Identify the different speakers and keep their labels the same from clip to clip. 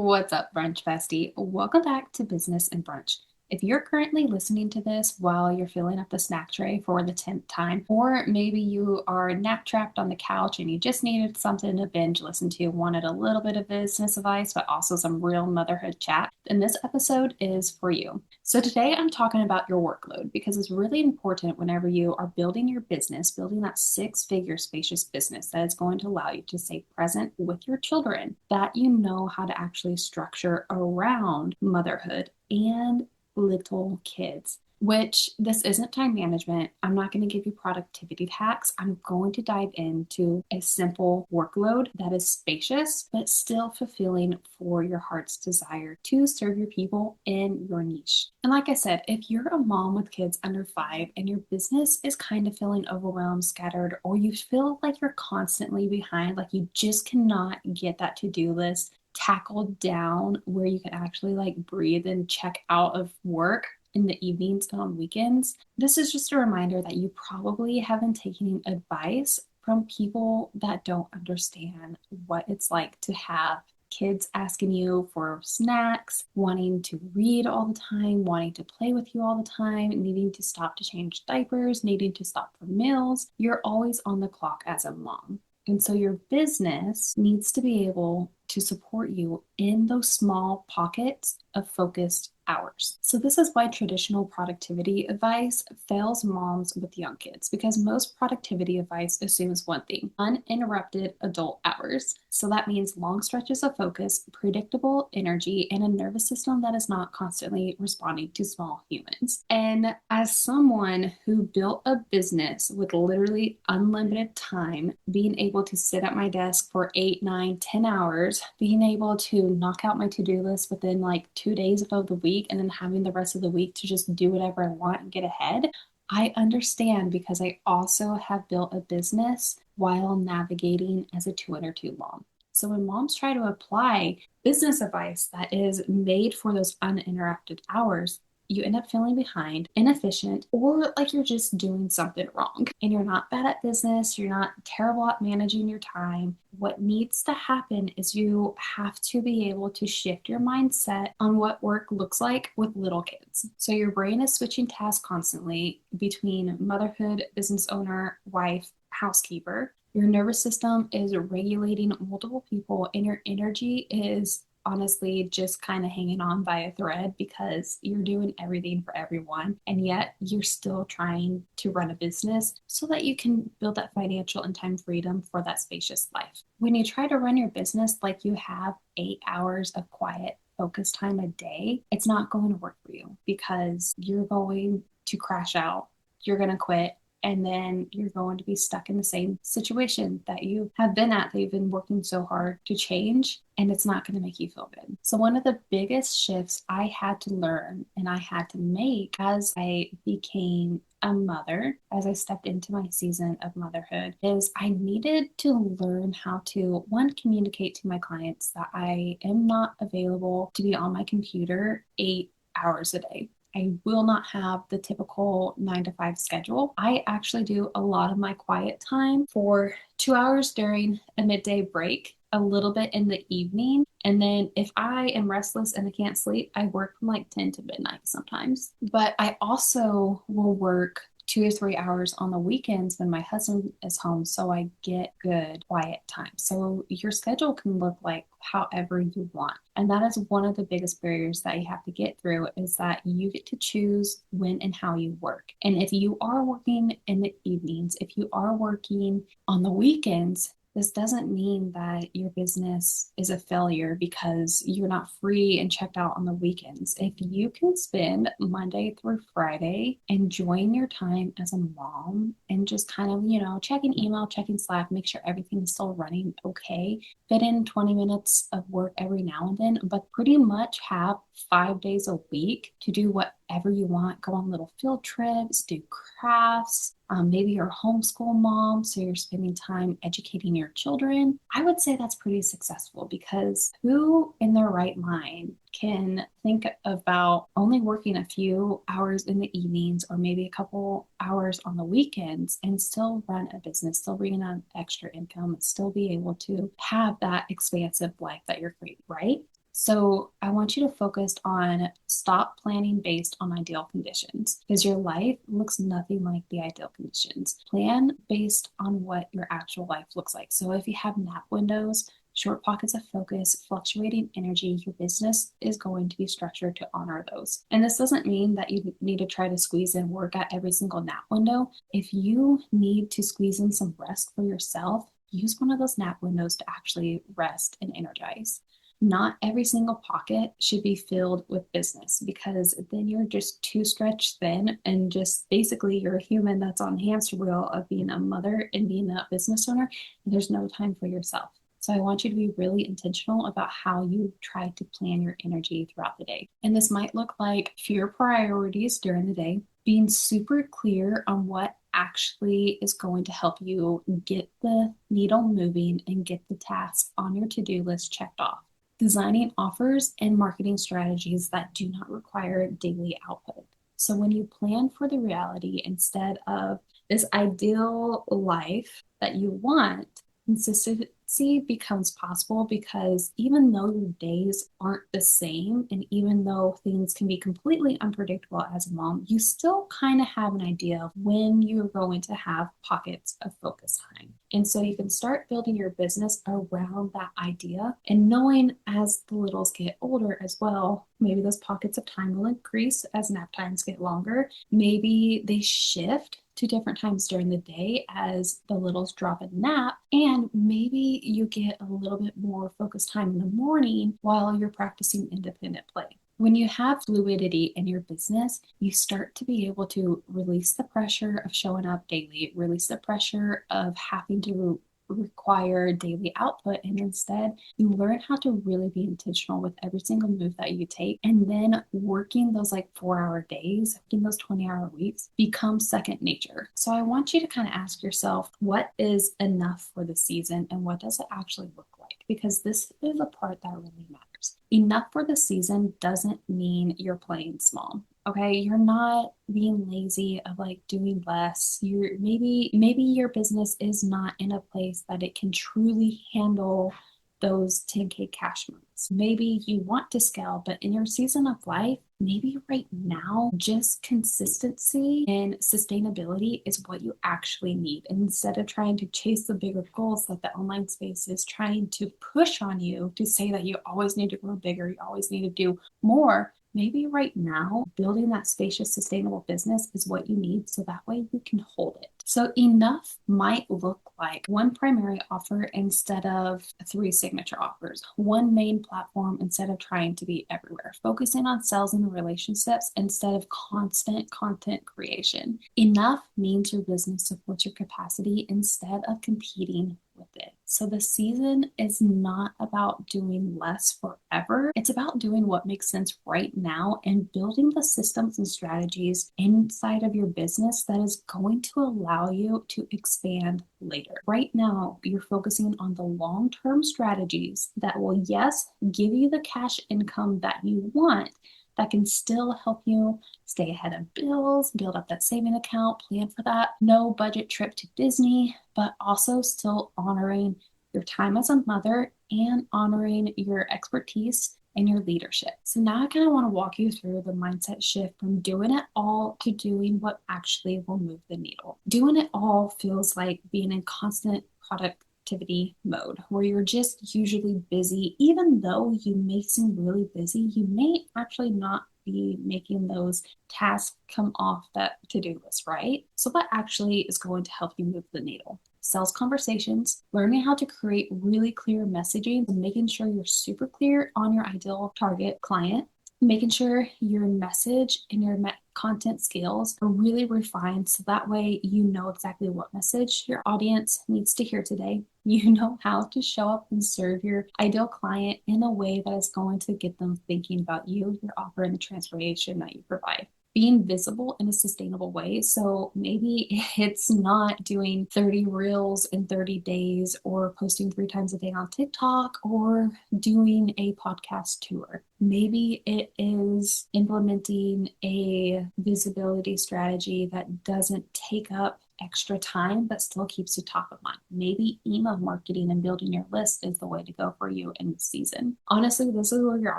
Speaker 1: What's up, Brunch Bestie? Welcome back to Business and Brunch. If you're currently listening to this while you're filling up the snack tray for the 10th time, or maybe you are nap trapped on the couch and you just needed something to binge listen to, wanted a little bit of business advice, but also some real motherhood chat, then this episode is for you. So today I'm talking about your workload because it's really important whenever you are building your business, building that six-figure spacious business that is going to allow you to stay present with your children, that you know how to actually structure around motherhood and little kids, which this isn't time management. I'm not going to give you productivity hacks. I'm going to dive into a simple workload that is spacious, but still fulfilling for your heart's desire to serve your people in your niche. And like I said, if you're a mom with kids under 5 and your business is kind of feeling overwhelmed, scattered, or you feel like you're constantly behind, like you just cannot get that to-do list tackled down where you can actually breathe and check out of work in the evenings and on weekends, this is just a reminder that you probably have been taking advice from people that don't understand what it's like to have kids asking you for snacks, wanting to read all the time, wanting to play with you all the time, needing to stop to change diapers, needing to stop for meals. You're always on the clock as a mom. And so your business needs to be able to support you in those small pockets of focused hours. So this is why traditional productivity advice fails moms with young kids, because most productivity advice assumes one thing: uninterrupted adult hours. So that means long stretches of focus, predictable energy, and a nervous system that is not constantly responding to small humans. And as someone who built a business with literally unlimited time, being able to sit at my desk for 8, 9, 10 hours, being able to knock out my to-do list within 2 days of the week, and then having the rest of the week to just do whatever I want and get ahead, I understand, because I also have built a business while navigating as a 2 under 2 mom. So when moms try to apply business advice that is made for those uninterrupted hours, you end up feeling behind, inefficient, or like you're just doing something wrong. And you're not bad at business. You're not terrible at managing your time. What needs to happen is you have to be able to shift your mindset on what work looks like with little kids. So your brain is switching tasks constantly between motherhood, business owner, wife, housekeeper. Your nervous system is regulating multiple people, and your energy is honestly just kind of hanging on by a thread because you're doing everything for everyone, and yet you're still trying to run a business so that you can build that financial and time freedom for that spacious life. When you try to run your business like you have 8 hours of quiet focus time a day, it's not going to work for you, because you're going to crash out, you're going to quit, and then you're going to be stuck in the same situation that you have been at, that you've been working so hard to change, and it's not going to make you feel good. So one of the biggest shifts I had to learn and I had to make as I became a mother, as I stepped into my season of motherhood, is I needed to learn how to, one, communicate to my clients that I am not available to be on my computer 8 hours a day. I will not have the typical 9 to 5 schedule. I actually do a lot of my quiet time for 2 hours during a midday break, a little bit in the evening. And then if I am restless and I can't sleep, I work from 10 to midnight sometimes. But I also will work 2 or 3 hours on the weekends when my husband is home, so I get good quiet time. So your schedule can look like however you want. And that is one of the biggest barriers that you have to get through, is that you get to choose when and how you work. And if you are working in the evenings, if you are working on the weekends, this doesn't mean that your business is a failure because you're not free and checked out on the weekends. If you can spend Monday through Friday enjoying your time as a mom and just kind of, checking email, checking Slack, make sure everything is still running okay, fit in 20 minutes of work every now and then, but pretty much have 5 days a week to do whatever you want. Go on little field trips, do crafts. Maybe you're a homeschool mom, so you're spending time educating your children. I would say that's pretty successful, because who in their right mind can think about only working a few hours in the evenings or maybe a couple hours on the weekends and still run a business, still bring in extra income, and still be able to have that expansive life that you're creating, right? So I want you to focus on stop planning based on ideal conditions because your life looks nothing like the ideal conditions. Plan based on what your actual life looks like. So if you have nap windows, short pockets of focus, fluctuating energy, your business is going to be structured to honor those. And this doesn't mean that you need to try to squeeze in work at every single nap window. If you need to squeeze in some rest for yourself, use one of those nap windows to actually rest and energize. Not every single pocket should be filled with business because then you're just too stretched thin and just basically you're a human that's on the hamster wheel of being a mother and being a business owner, and there's no time for yourself. So I want you to be really intentional about how you try to plan your energy throughout the day. And this might look like fewer priorities during the day, being super clear on what actually is going to help you get the needle moving and get the task on your to-do list checked off. Designing offers and marketing strategies that do not require daily output. So when you plan for the reality instead of this ideal life that you want, consistency becomes possible because even though your days aren't the same, and even though things can be completely unpredictable as a mom, you still kind of have an idea of when you're going to have pockets of focus time. And so you can start building your business around that idea and knowing as the littles get older as well, maybe those pockets of time will increase as nap times get longer. Maybe they shift to different times during the day as the littles drop a nap, and maybe you get a little bit more focused time in the morning while you're practicing independent play. When you have fluidity in your business, you start to be able to release the pressure of showing up daily, release the pressure of having to require daily output, and instead you learn how to really be intentional with every single move that you take, and then working those like 4-hour days, in those 20-hour weeks becomes second nature. So I want you to kind of ask yourself, what is enough for the season and what does it actually look like? Because this is a part that really matters. Enough for the season doesn't mean you're playing small. Okay, you're not being lazy of like doing less. You're maybe your business is not in a place that it can truly handle those 10K cash months. Maybe you want to scale, but in your season of life, maybe right now, just consistency and sustainability is what you actually need. And instead of trying to chase the bigger goals that the online space is trying to push on you to say that you always need to grow bigger, you always need to do more, maybe right now, building that spacious, sustainable business is what you need so that way you can hold it. So enough might look like one primary offer instead of 3 signature offers, one main platform instead of trying to be everywhere, focusing on sales and relationships instead of constant content creation. Enough means your business supports your capacity instead of competing with it. So the season is not about doing less forever. It's about doing what makes sense right now and building the systems and strategies inside of your business that is going to allow you to expand later. Right now, you're focusing on the long-term strategies that will, yes, give you the cash income that you want, that can still help you stay ahead of bills, build up that saving account, plan for that no budget trip to Disney, but also still honoring your time as a mother and honoring your expertise and your leadership. So now I kind of want to walk you through the mindset shift from doing it all to doing what actually will move the needle. Doing it all feels like being in constant productivity mode where you're just usually busy. Even though you may seem really busy, you may actually not be making those tasks come off that to-do list, right? So what actually is going to help you move the needle? Sales conversations, learning how to create really clear messaging, and making sure you're super clear on your ideal target client, making sure your message and your content skills are really refined so that way you know exactly what message your audience needs to hear today. You know how to show up and serve your ideal client in a way that is going to get them thinking about you, your offer, and the transformation that you provide. Being visible in a sustainable way. So maybe it's not doing 30 reels in 30 days or posting 3 times a day on TikTok or doing a podcast tour. Maybe it is implementing a visibility strategy that doesn't take up extra time, but still keeps you top of mind. Maybe email marketing and building your list is the way to go for you in this season. Honestly, this is where your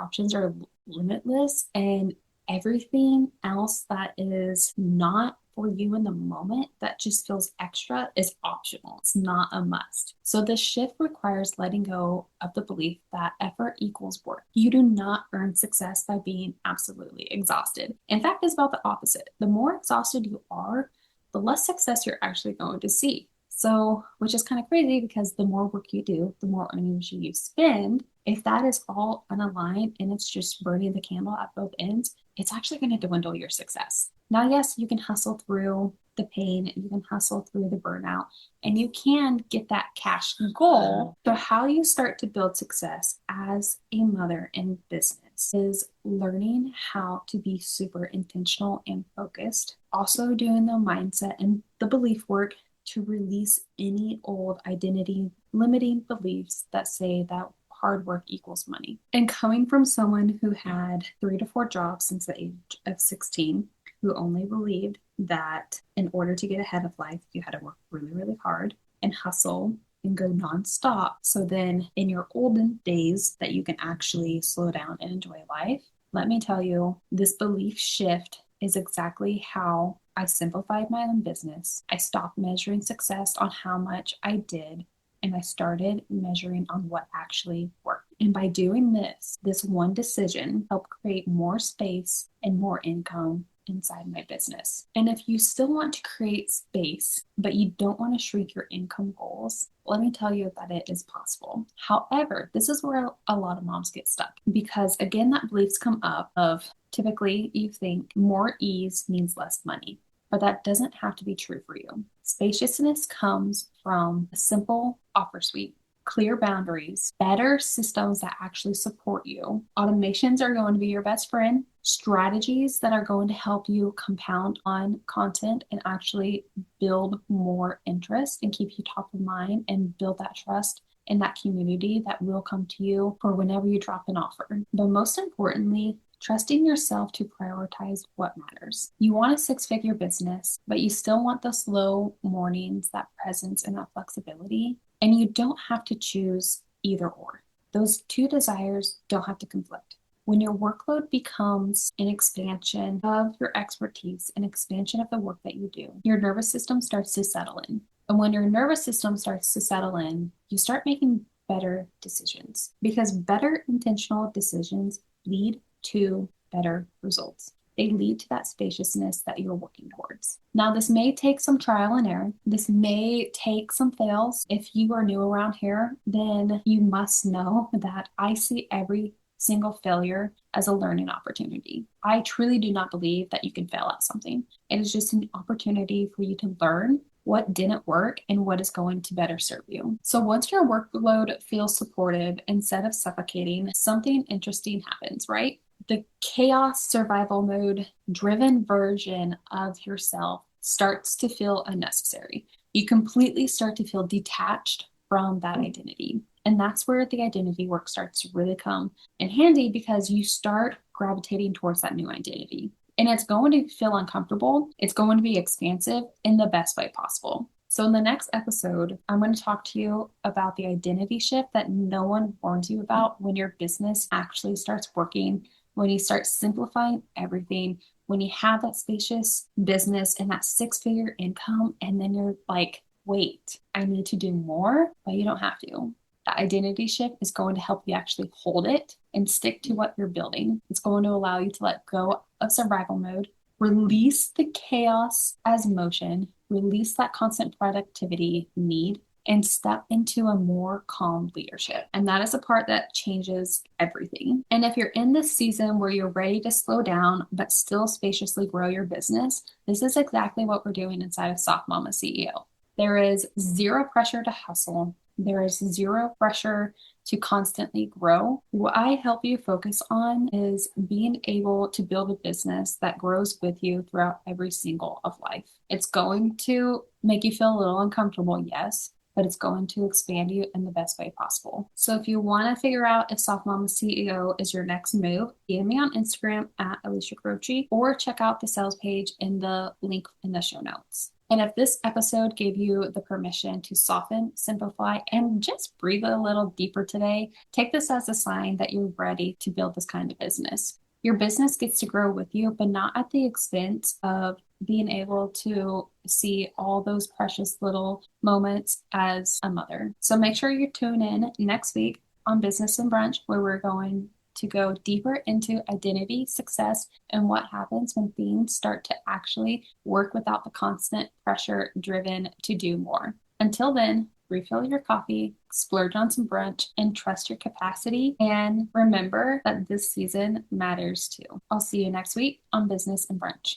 Speaker 1: options are limitless, and everything else that is not for you in the moment that just feels extra is optional. It's not a must. So the shift requires letting go of the belief that effort equals work. You do not earn success by being absolutely exhausted. In fact, it's about the opposite. The more exhausted you are, the less success you're actually going to see. So, which is kind of crazy because the more work you do, the more energy you spend. If that is all unaligned and it's just burning the candle at both ends, it's actually going to dwindle your success. Now, yes, you can hustle through the pain, you can hustle through the burnout, and you can get that cash goal. So how you start to build success as a mother in business is learning how to be super intentional and focused. Also doing the mindset and the belief work to release any old identity limiting beliefs that say that hard work equals money. And coming from someone who had 3 to 4 jobs since the age of 16, who only believed that in order to get ahead of life, you had to work really, really hard and hustle and go nonstop. So then in your olden days that you can actually slow down and enjoy life, let me tell you, this belief shift is exactly how I simplified my own business. I stopped measuring success on how much I did, and I started measuring on what actually worked. And by doing this one decision helped create more space and more income inside my business. And if you still want to create space, but you don't want to shrink your income goals, let me tell you that it is possible. However, this is where a lot of moms get stuck because again, that beliefs come up of typically you think more ease means less money, but that doesn't have to be true for you. Spaciousness comes from a simple offer suite, clear boundaries, better systems that actually support you. Automations are going to be your best friend. Strategies that are going to help you compound on content and actually build more interest and keep you top of mind and build that trust in that community that will come to you for whenever you drop an offer. But most importantly, trusting yourself to prioritize what matters. You want a 6-figure business, but you still want those slow mornings, that presence, and that flexibility. And you don't have to choose either or. Those two desires don't have to conflict. When your workload becomes an expansion of your expertise, an expansion of the work that you do, your nervous system starts to settle in. And when your nervous system starts to settle in, you start making better decisions because better intentional decisions lead to better results. They lead to that spaciousness that you're working towards. Now, this may take some trial and error. This may take some fails. If you are new around here, then you must know that I see every single failure as a learning opportunity. I truly do not believe that you can fail at something. It is just an opportunity for you to learn what didn't work and what is going to better serve you. So once your workload feels supportive instead of suffocating, something interesting happens, right? The chaos survival mode driven version of yourself starts to feel unnecessary. You completely start to feel detached from that identity. And that's where the identity work starts to really come in handy because you start gravitating towards that new identity. And it's going to feel uncomfortable. It's going to be expansive in the best way possible. So in the next episode, I'm going to talk to you about the identity shift that no one warns you about when your business actually starts working, when you start simplifying everything, when you have that spacious business and that 6-figure income, and then you're like, wait, I need to do more, but you don't have to. The identity shift is going to help you actually hold it and stick to what you're building. It's going to allow you to let go of survival mode, release the chaos as motion, release that constant productivity need, and step into a more calm leadership. And that is the part that changes everything. And if you're in this season where you're ready to slow down, but still spaciously grow your business, this is exactly what we're doing inside of Soft Mama CEO. There is zero pressure to hustle. There is zero pressure to constantly grow. What I help you focus on is being able to build a business that grows with you throughout every single of life. It's going to make you feel a little uncomfortable, yes, but it's going to expand you in the best way possible. So if you want to figure out if Soft Mama CEO is your next move, DM me on Instagram at Alicia Croce or check out the sales page in the link in the show notes. And if this episode gave you the permission to soften, simplify, and just breathe a little deeper today, take this as a sign that you're ready to build this kind of business. Your business gets to grow with you, but not at the expense of being able to see all those precious little moments as a mother. So make sure you tune in next week on Business and Brunch, where we're going to go deeper into identity, success, and what happens when things start to actually work without the constant pressure driven to do more. Until then, refill your coffee, splurge on some brunch, and trust your capacity. And remember that this season matters too. I'll see you next week on Business and Brunch.